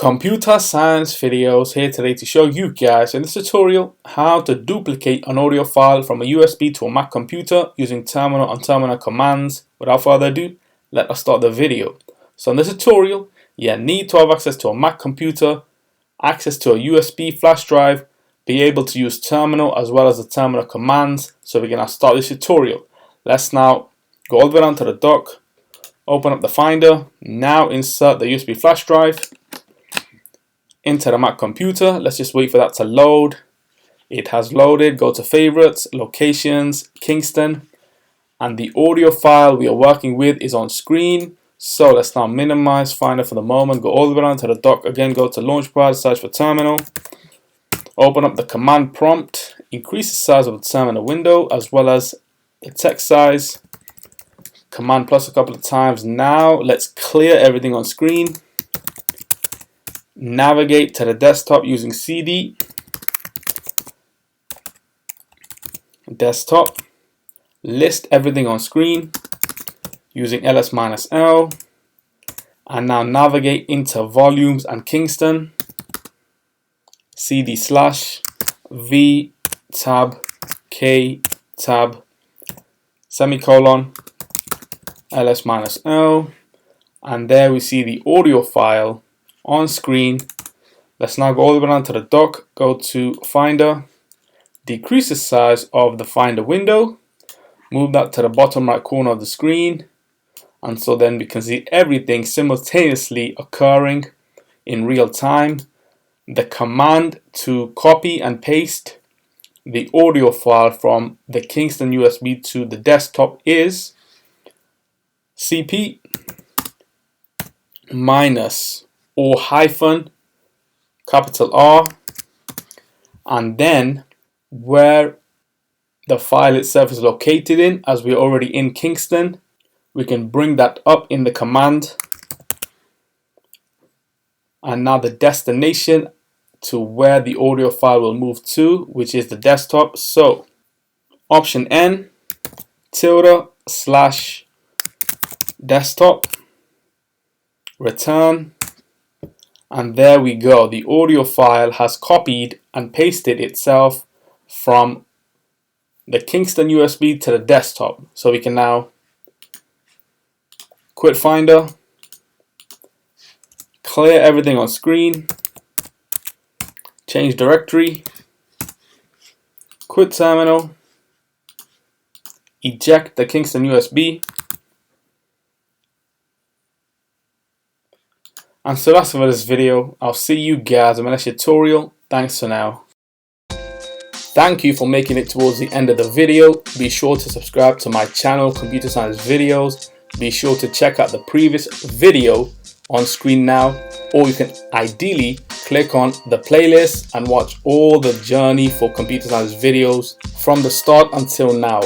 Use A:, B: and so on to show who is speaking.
A: Computer science videos here today to show you guys in this tutorial how to duplicate an audio file from a USB to a Mac computer using terminal and terminal commands. Without further ado, let us start the video. So in this tutorial, you need to have access to a Mac computer, access to a USB flash drive, be able to use terminal as well as the terminal commands. So we're going to start this tutorial. Let's now go all the way down to the dock, open up the Finder, now insert the USB flash drive into the Mac computer. Let's just wait for that to load. It has loaded. Go to favorites, locations, Kingston, and the audio file we are working with is on screen. So let's now minimize Finder for the moment. Go all the way down to the dock again. Go to Launchpad, search for terminal, open up the command prompt, increase the size of the terminal window as well as the text size. Command plus a couple of times. Now let's clear everything on screen. Navigate to the desktop using CD, desktop, list everything on screen using ls-l, and now navigate into volumes and Kingston, CD / V tab K tab semicolon ls-l, and there we see the audio file on screen. Let's now go all the way down to the dock, go to Finder, decrease the size of the Finder window, move that to the bottom right corner of the screen, and so then we can see everything simultaneously occurring in real time. The command to copy and paste the audio file from the Kingston USB to the desktop is cp minus or hyphen capital R, and then where the file itself is located in, as we're already in Kingston, we can bring that up in the command, and now the destination to where the audio file will move to, which is the desktop. So option N / desktop, return, and there we go. The audio file has copied and pasted itself from the Kingston USB to the desktop. So we can now quit Finder, clear everything on screen, change directory, quit terminal, eject the Kingston USB. And so that's it for this video. I'll see you guys in my next tutorial. Thanks for now. Thank you for making it towards the end of the video. Be sure to subscribe to my channel, Computer Science Videos. Be sure to check out the previous video on screen now, or you can ideally click on the playlist and watch all the journey for computer science videos from the start until now.